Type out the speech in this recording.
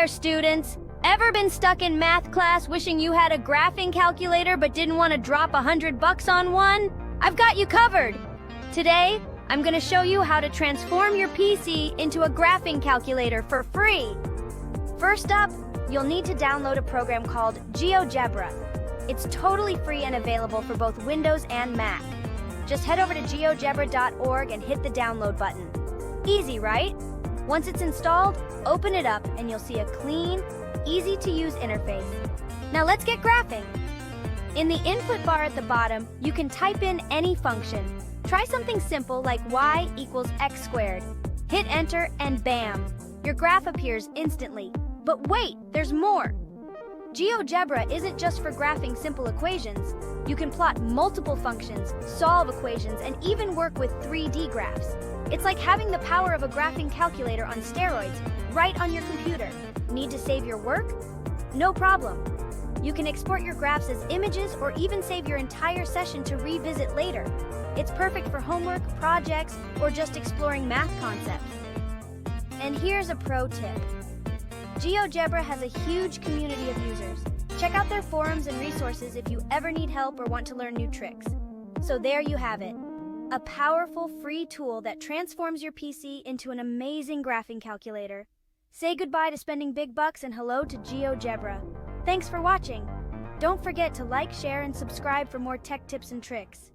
there, students. Ever been stuck in math class wishing you had a graphing calculator but didn't want to drop $100 on one? I've got you covered. Today, I'm going to show you how to transform your PC into a graphing calculator for free. First up, you'll need to download a program called GeoGebra. It's totally free and available for both Windows and Mac. Just head over to geogebra.org and hit the download button. Easy, right? Once it's installed, open it up and you'll see a clean, easy-to-use interface. Now let's get graphing. In the input bar at the bottom, you can type in any function. Try something simple like y equals x squared. Hit enter and bam! Your graph appears instantly. But wait, there's more! GeoGebra isn't just for graphing simple equations. You can plot multiple functions, solve equations, and even work with 3D graphs. It's like having the power of a graphing calculator on steroids, right on your computer. Need to save your work? No problem. You can export your graphs as images or even save your entire session to revisit later. It's perfect for homework, projects, or just exploring math concepts. And here's a pro tip. GeoGebra has a huge community of users. Check out their forums and resources if you ever need help or want to learn new tricks. So there you have it. A powerful free tool that transforms your PC into an amazing graphing calculator. Say goodbye to spending big bucks and hello to GeoGebra. Thanks for watching. Don't forget to like, share, and subscribe for more tech tips and tricks.